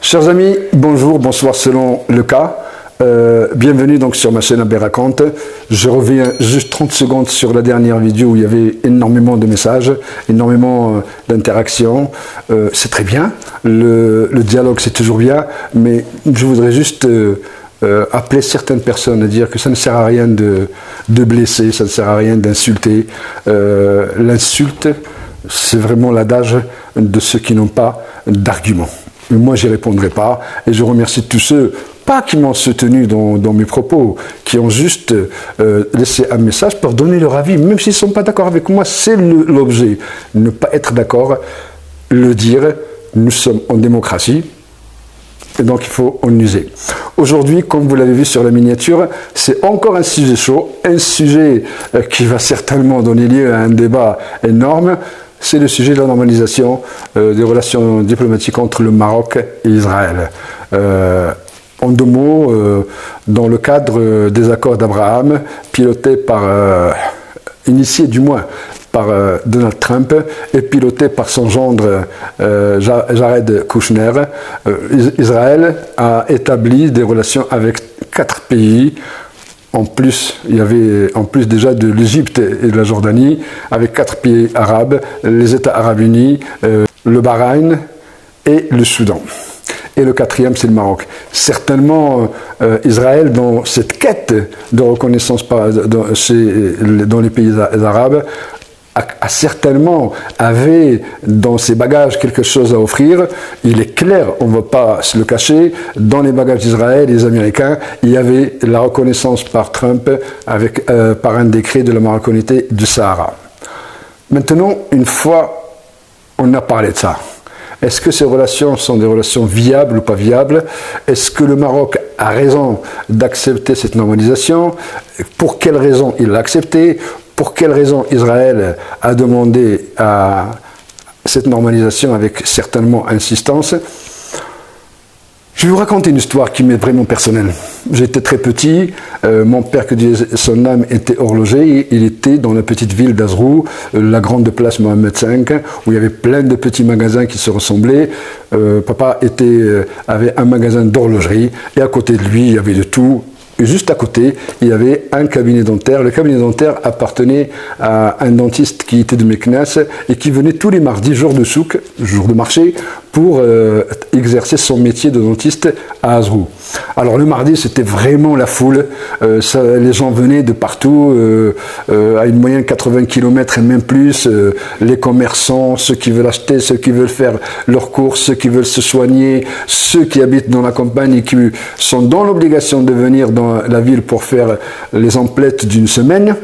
Chers amis, bonjour, bonsoir selon le cas. Bienvenue donc sur ma chaîne Abbé Raconte. Je reviens juste 30 secondes sur la dernière vidéo où il y avait énormément de messages, énormément d'interactions. C'est très bien, le dialogue c'est toujours bien, mais je voudrais juste appeler certaines personnes à dire que ça ne sert à rien de blesser, ça ne sert à rien d'insulter. L'insulte, c'est vraiment l'adage de ceux qui n'ont pas d'arguments. Mais moi, je n'y répondrai pas. Et je remercie tous ceux, pas qui m'ont soutenu dans mes propos, qui ont juste laissé un message pour donner leur avis. Même s'ils ne sont pas d'accord avec moi, c'est l'objet. Ne pas être d'accord, le dire. Nous sommes en démocratie. Et donc, il faut en user. Aujourd'hui, comme vous l'avez vu sur la miniature, c'est encore un sujet chaud, un sujet qui va certainement donner lieu à un débat énorme. C'est le sujet de la normalisation des relations diplomatiques entre le Maroc et Israël. En deux mots, dans le cadre des accords d'Abraham, pilotés par, initiés du moins, par Donald Trump et piloté par son gendre Jared Kushner, Israël a établi des relations avec 4 pays. En plus, il y avait en plus déjà de l'Égypte et de la Jordanie, avec 4 pays arabes, les États arabes unis, le Bahreïn et le Soudan. Et le 4e, c'est le Maroc. Certainement, Israël, dans cette quête de reconnaissance dans les pays arabes, certainement avait dans ses bagages quelque chose à offrir. Il est clair, on ne va pas se le cacher, dans les bagages d'Israël et des Américains, il y avait la reconnaissance par Trump par un décret de la marocanité du Sahara. Maintenant, une fois on a parlé de ça, est-ce que ces relations sont des relations viables ou pas viables? Est-ce que le Maroc a raison d'accepter cette normalisation? Pour quelles raisons il l'a accepté? Pour quelles raisons Israël a demandé à cette normalisation avec certainement insistance? Je vais vous raconter une histoire qui m'est vraiment personnelle. J'étais très petit, mon père, que Dieu son âme, était horloger. Il était dans la petite ville d'Azrou, la grande place Mohamed V, où il y avait plein de petits magasins qui se ressemblaient. Papa avait un magasin d'horlogerie et à côté de lui, il y avait de tout. Et juste à côté, il y avait un cabinet dentaire. Le cabinet dentaire appartenait à un dentiste qui était de Meknès et qui venait tous les mardis, jour de souk, jour de marché, pour exercer son métier de dentiste à Azrou. Alors le mardi, c'était vraiment la foule. Les gens venaient de partout, à une moyenne de 80 km et même plus. Les commerçants, ceux qui veulent acheter, ceux qui veulent faire leurs courses, ceux qui veulent se soigner, ceux qui habitent dans la campagne et qui sont dans l'obligation de venir dans la ville pour faire les emplettes d'une semaine.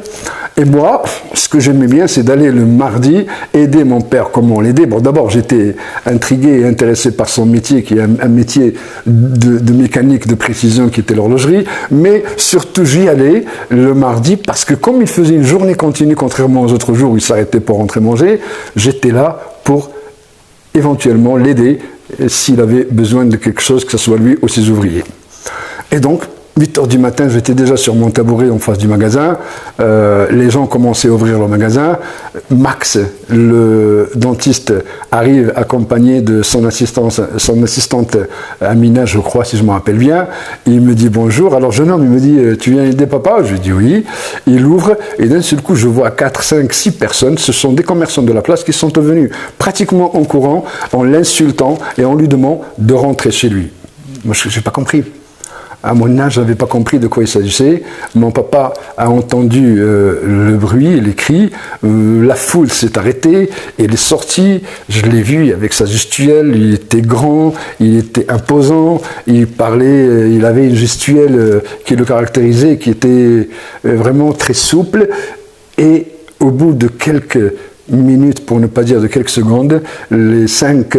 Et moi, ce que j'aimais bien, c'est d'aller le mardi aider mon père. Comment l'aider? Bon, d'abord, j'étais intrigué et intéressé par son métier, qui est un métier de mécanique de précision, qui était l'horlogerie. Mais surtout, j'y allais le mardi parce que comme il faisait une journée continue, contrairement aux autres jours où il s'arrêtait pour rentrer manger, j'étais là pour éventuellement l'aider s'il avait besoin de quelque chose, que ce soit lui ou ses ouvriers. Et donc, 8 h du matin, j'étais déjà sur mon tabouret en face du magasin. Les gens commençaient à ouvrir leur magasin. Max, le dentiste, arrive accompagné de son assistante Amina, je crois, si je me rappelle bien. Il me dit bonjour. Alors, jeune homme, il me dit, tu viens aider papa? Je lui dis oui. Il ouvre et d'un seul coup, je vois 4, 5, 6 personnes. Ce sont des commerçants de la place qui sont venus pratiquement en courant, en l'insultant et en lui demandant de rentrer chez lui. Moi, je n'ai pas compris. À mon âge, je n'avais pas compris de quoi il s'agissait. Mon papa a entendu le bruit, les cris. La foule s'est arrêtée. Il est sorti. Je l'ai vu avec sa gestuelle. Il était grand, il était imposant. Il parlait, il avait une gestuelle qui le caractérisait, qui était vraiment très souple. Et au bout de quelques minutes, pour ne pas dire de quelques secondes, les 5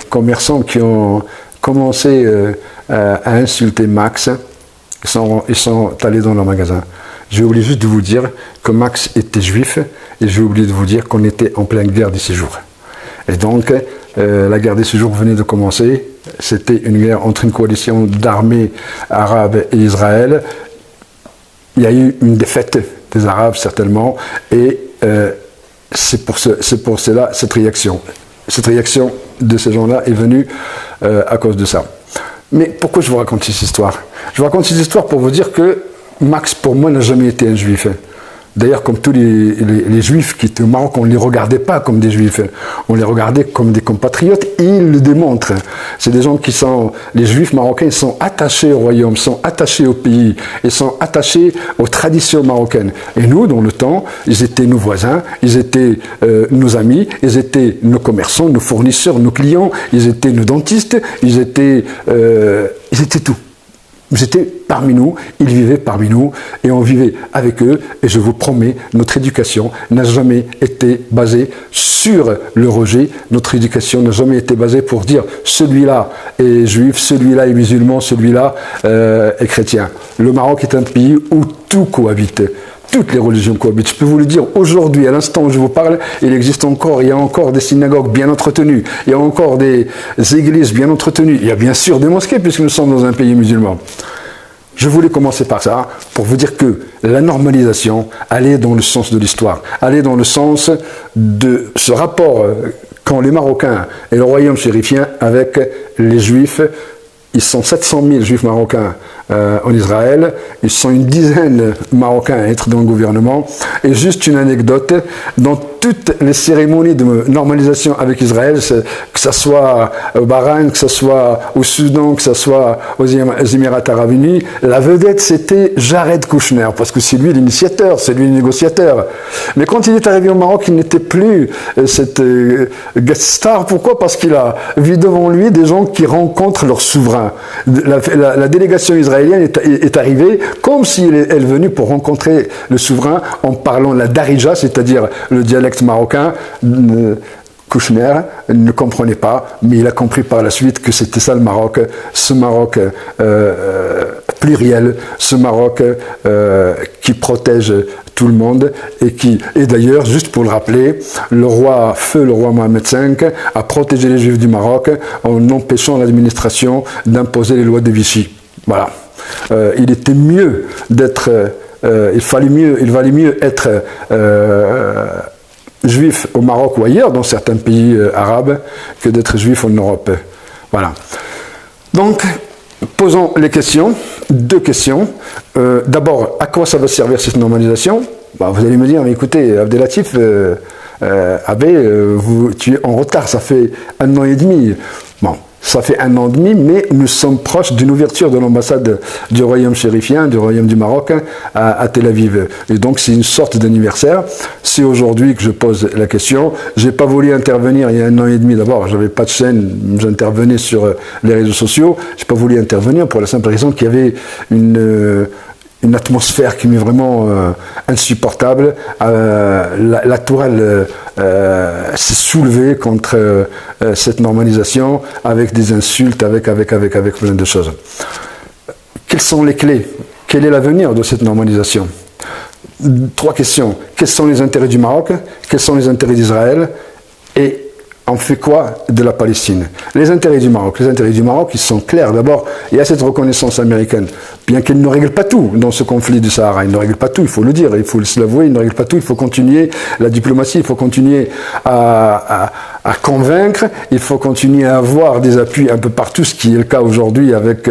commerçants qui ont commencé à insulter Max, ils sont allés dans leur magasin. J'ai oublié juste de vous dire que Max était juif et j'ai oublié de vous dire qu'on était en pleine guerre des séjours. Et donc, la guerre des séjours venait de commencer. C'était une guerre entre une coalition d'armées arabes et Israël. Il y a eu une défaite des Arabes, certainement, et c'est pour cela cette réaction. Cette réaction de ces gens-là est venue à cause de ça. Mais pourquoi je vous raconte cette histoire? Je vous raconte cette histoire pour vous dire que Max, pour moi, n'a jamais été un juif. D'ailleurs, comme tous les juifs qui étaient au Maroc, on ne les regardait pas comme des juifs. On les regardait comme des compatriotes et ils le démontrent. C'est des gens qui sont, les juifs marocains, ils sont attachés au royaume, sont attachés au pays, ils sont attachés aux traditions marocaines. Et nous, dans le temps, ils étaient nos voisins, ils étaient nos amis, ils étaient nos commerçants, nos fournisseurs, nos clients, ils étaient nos dentistes, ils étaient tout. Ils étaient parmi nous, ils vivaient parmi nous et on vivait avec eux. Et je vous promets, notre éducation n'a jamais été basée sur le rejet. Notre éducation n'a jamais été basée pour dire celui-là est juif, celui-là est musulman, celui-là est chrétien. Le Maroc est un pays où tout cohabite. Toutes les religions cohabitent. Je peux vous le dire, aujourd'hui, à l'instant où je vous parle, il y a encore des synagogues bien entretenues, il y a encore des églises bien entretenues, il y a bien sûr des mosquées puisque nous sommes dans un pays musulman. Je voulais commencer par ça, pour vous dire que la normalisation allait dans le sens de l'histoire, allait dans le sens de ce rapport qu'ont les Marocains et le royaume chérifien avec les Juifs. Ils sont 700 000 Juifs marocains en Israël, ils sont une dizaine Marocains à être dans le gouvernement. Et juste une anecdote, dans toutes les cérémonies de normalisation avec Israël, que ce soit au Bahreïn, que ce soit au Soudan, que ce soit aux Émirats Arabes Unis, la vedette c'était Jared Kushner, parce que c'est lui l'initiateur, c'est lui le négociateur. Mais quand il est arrivé au Maroc, il n'était plus cette guest star. Pourquoi? Parce qu'il a vu devant lui des gens qui rencontrent leur souverain. La délégation israélienne est arrivée comme si elle venue pour rencontrer le souverain en parlant la darija, c'est-à-dire le dialecte marocain. Kushner ne comprenait pas, mais il a compris par la suite que c'était ça le Maroc, ce Maroc pluriel, ce Maroc qui protège tout le monde et d'ailleurs, juste pour le rappeler, le roi Mohamed V a protégé les Juifs du Maroc en empêchant l'administration d'imposer les lois de Vichy. Voilà. Il était mieux d'être, il valait mieux être juif au Maroc ou ailleurs, dans certains pays arabes, que d'être juif en Europe. Voilà. Donc, posons les questions, deux questions. D'abord, à quoi ça va servir cette normalisation? Vous allez me dire, mais écoutez, Abdelatif, tu es en retard, ça fait 1 an et demi. Bon, ça fait 1 an et demi, mais nous sommes proches d'une ouverture de l'ambassade du royaume chérifien, du royaume du Maroc, à Tel Aviv. Et donc c'est une sorte d'anniversaire. C'est aujourd'hui que je pose la question. J'ai pas voulu intervenir il y a 1 an et demi. D'abord, j'avais pas de chaîne, j'intervenais sur les réseaux sociaux. J'ai pas voulu intervenir pour la simple raison qu'il y avait une atmosphère qui m'est vraiment insupportable. La tourelle s'est soulevée contre cette normalisation avec des insultes, avec plein de choses. Quelles sont les clés? Quel est l'avenir de cette normalisation? 3 questions. Quels sont les intérêts du Maroc? Quels sont les intérêts d'Israël? Et on fait quoi de la Palestine? Les intérêts du Maroc. Les intérêts du Maroc, ils sont clairs. D'abord, il y a cette reconnaissance américaine. Bien qu'elle ne règle pas tout dans ce conflit du Sahara. Il ne règle pas tout, il faut le dire, il faut se l'avouer, il ne règle pas tout. Il faut continuer la diplomatie, il faut continuer à convaincre, il faut continuer à avoir des appuis un peu partout, ce qui est le cas aujourd'hui avec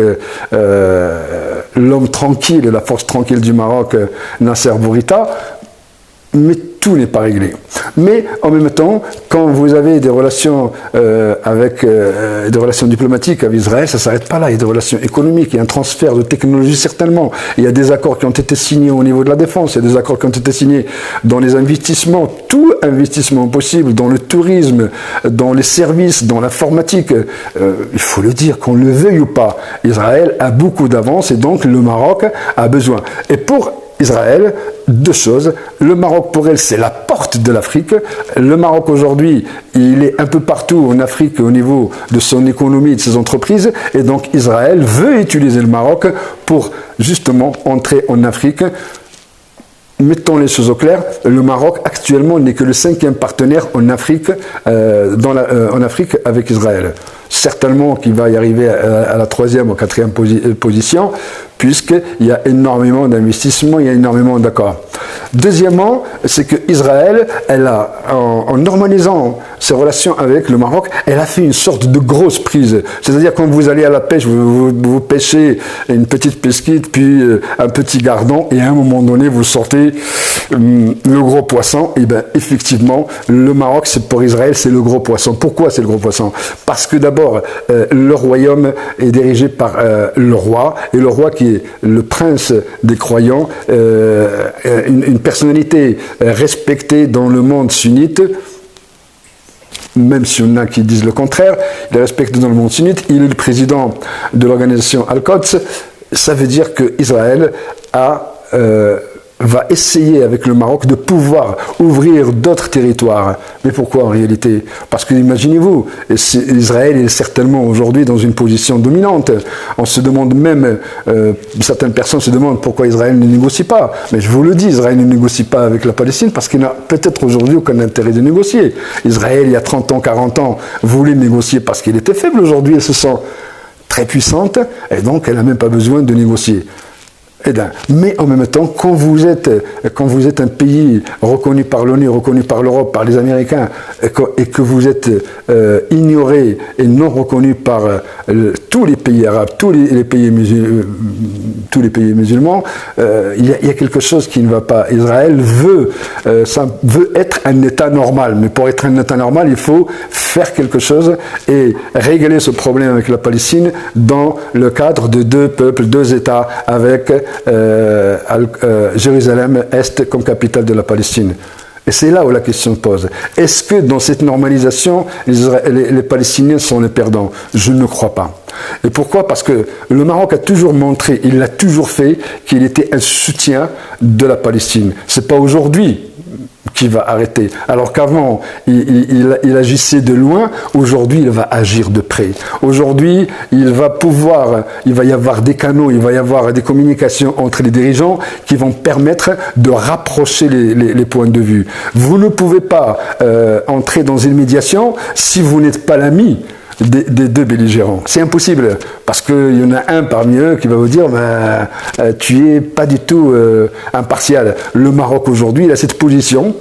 l'homme tranquille, la force tranquille du Maroc, Nasser Bourita. Mais tout n'est pas réglé. Mais en même temps, quand vous avez des relations des relations diplomatiques avec Israël, ça ne s'arrête pas là. Il y a des relations économiques, il y a un transfert de technologie certainement. Il y a des accords qui ont été signés au niveau de la défense, il y a des accords qui ont été signés dans les investissements, tout investissement possible, dans le tourisme, dans les services, dans l'informatique. Il faut le dire, qu'on le veuille ou pas, Israël a beaucoup d'avance et donc le Maroc a besoin. Et pour Israël, 2 choses. Le Maroc, pour elle, c'est la porte de l'Afrique. Le Maroc, aujourd'hui, il est un peu partout en Afrique au niveau de son économie et de ses entreprises. Et donc, Israël veut utiliser le Maroc pour, justement, entrer en Afrique. Mettons les choses au clair, le Maroc, actuellement, n'est que le 5e partenaire en Afrique, en Afrique avec Israël. Certainement qu'il va y arriver à la 3e ou 4e position, puisqu'il y a énormément d'investissements, il y a énormément d'accords. Deuxièmement, c'est que Israël, elle a, en normalisant ses relations avec le Maroc, elle a fait une sorte de grosse prise. C'est-à-dire quand vous allez à la pêche, vous pêchez une petite pesquite, puis un petit gardon, et à un moment donné, vous sortez le gros poisson. Et bien, effectivement, le Maroc, c'est pour Israël, c'est le gros poisson. Pourquoi c'est le gros poisson? Parce que d'abord, le royaume est dirigé par le roi, et le roi qui est le prince des croyants, une personnalité respectée dans le monde sunnite, même s'il y en a qui disent le contraire, il est respecté dans le monde sunnite, il est le président de l'organisation Al-Quds. Ça veut dire qu'Israël va essayer avec le Maroc de pouvoir ouvrir d'autres territoires. Mais pourquoi en réalité? Parce que imaginez-vous, Israël est certainement aujourd'hui dans une position dominante. On se demande même, certaines personnes se demandent pourquoi Israël ne négocie pas. Mais je vous le dis, Israël ne négocie pas avec la Palestine parce qu'il n'a peut-être aujourd'hui aucun intérêt de négocier. Israël, il y a 30 ans, 40 ans, voulait négocier parce qu'il était faible. Aujourd'hui, elle se sent très puissante et donc elle n'a même pas besoin de négocier. Mais en même temps, quand vous êtes un pays reconnu par l'ONU, reconnu par l'Europe, par les Américains, et que vous êtes ignoré et non reconnu par tous les pays arabes, tous les pays musulmans, il y a quelque chose qui ne va pas. Israël veut être un État normal, mais pour être un État normal, il faut faire quelque chose et régler ce problème avec la Palestine dans le cadre de deux peuples, deux États, avec Jérusalem-Est comme capitale de la Palestine. Et c'est là où la question se pose. Est-ce que dans cette normalisation, les Palestiniens sont les perdants? Je ne crois pas. Et pourquoi? Parce que le Maroc a toujours montré, il l'a toujours fait, qu'il était un soutien de la Palestine. C'est pas aujourd'hui qui va arrêter. Alors qu'avant, il agissait de loin, aujourd'hui, il va agir de près. Aujourd'hui, il va y avoir des canaux, il va y avoir des communications entre les dirigeants qui vont permettre de rapprocher les points de vue. Vous ne pouvez pas entrer dans une médiation si vous n'êtes pas l'ami des deux belligérants. C'est impossible, parce qu'il y en a un parmi eux qui va vous dire tu es pas du tout impartial. Le Maroc aujourd'hui, il a cette position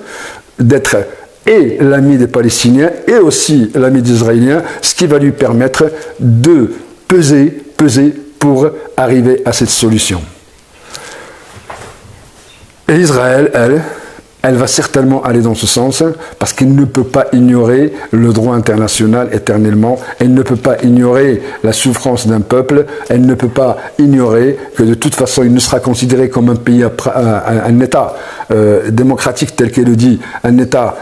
d'être et l'ami des Palestiniens et aussi l'ami des Israéliens, ce qui va lui permettre de peser pour arriver à cette solution. Et Israël, elle va certainement aller dans ce sens parce qu'elle ne peut pas ignorer le droit international éternellement, elle ne peut pas ignorer la souffrance d'un peuple, elle ne peut pas ignorer que de toute façon il ne sera considéré comme un pays, un État démocratique tel qu'elle le dit, un État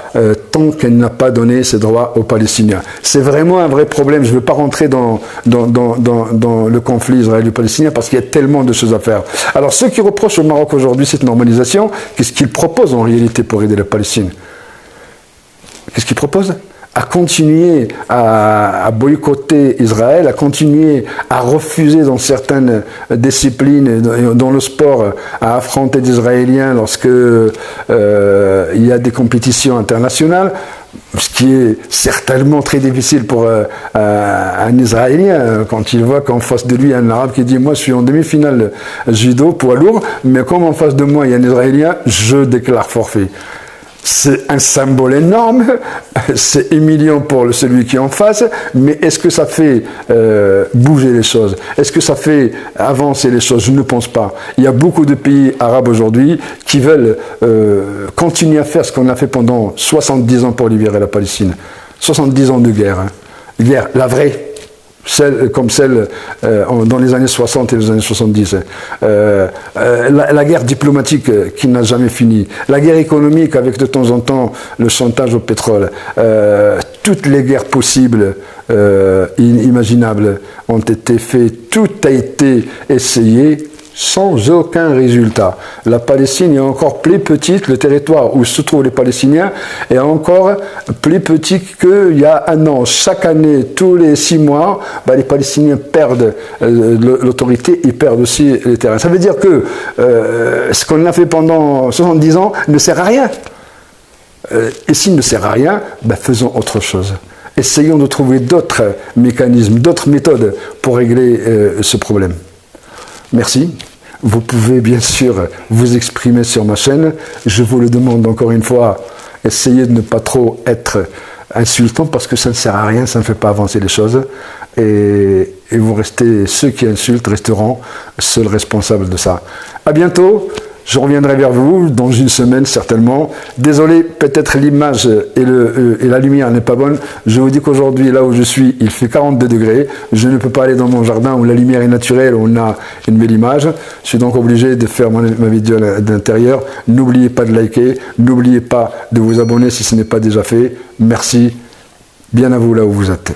tant qu'elle n'a pas donné ses droits aux Palestiniens. C'est vraiment un vrai problème, je ne veux pas rentrer dans le conflit israélo-palestinien parce qu'il y a tellement de choses à faire. Alors ceux qui reprochent au Maroc aujourd'hui cette normalisation, qu'est-ce qu'ils proposent en réalité pour aider la Palestine? Qu'est-ce qu'ils proposent? À continuer à boycotter Israël, à continuer à refuser dans certaines disciplines, dans le sport, à affronter des Israéliens lorsque il y a des compétitions internationales, ce qui est certainement très difficile pour un Israélien quand il voit qu'en face de lui il y a un Arabe qui dit « Moi je suis en demi-finale judo, poids lourd, mais comme en face de moi il y a un Israélien, je déclare forfait ». C'est un symbole énorme, c'est humiliant pour celui qui est en face, mais est-ce que ça fait bouger les choses? Est-ce que ça fait avancer les choses? Je ne pense pas. Il y a beaucoup de pays arabes aujourd'hui qui veulent continuer à faire ce qu'on a fait pendant 70 ans pour libérer la Palestine. 70 ans de guerre. Guerre, la vraie. Comme celle dans les années 60 et les années 70. La guerre diplomatique qui n'a jamais fini. La guerre économique avec de temps en temps le chantage au pétrole. Toutes les guerres possibles, imaginables ont été faites. Tout a été essayé sans aucun résultat. La Palestine est encore plus petite, le territoire où se trouvent les Palestiniens est encore plus petit qu'il y a un an. Chaque année, tous les 6 mois, les Palestiniens perdent l'autorité, ils perdent aussi les terrains. Ça veut dire que ce qu'on a fait pendant 70 ans ne sert à rien. Et s'il ne sert à rien, faisons autre chose. Essayons de trouver d'autres mécanismes, d'autres méthodes pour régler ce problème. merci. Vous pouvez bien sûr vous exprimer sur ma chaîne. Je vous le demande encore une fois, essayez de ne pas trop être insultant parce que ça ne sert à rien, ça ne fait pas avancer les choses. Et vous restez, ceux qui insultent resteront seuls responsables de ça. À bientôt. Je reviendrai vers vous dans une semaine certainement. Désolé, peut-être l'image et la lumière n'est pas bonne. Je vous dis qu'aujourd'hui, là où je suis, il fait 42 degrés. Je ne peux pas aller dans mon jardin où la lumière est naturelle, où on a une belle image. Je suis donc obligé de faire ma vidéo d'intérieur. N'oubliez pas de liker. N'oubliez pas de vous abonner si ce n'est pas déjà fait. Merci. Bien à vous là où vous êtes.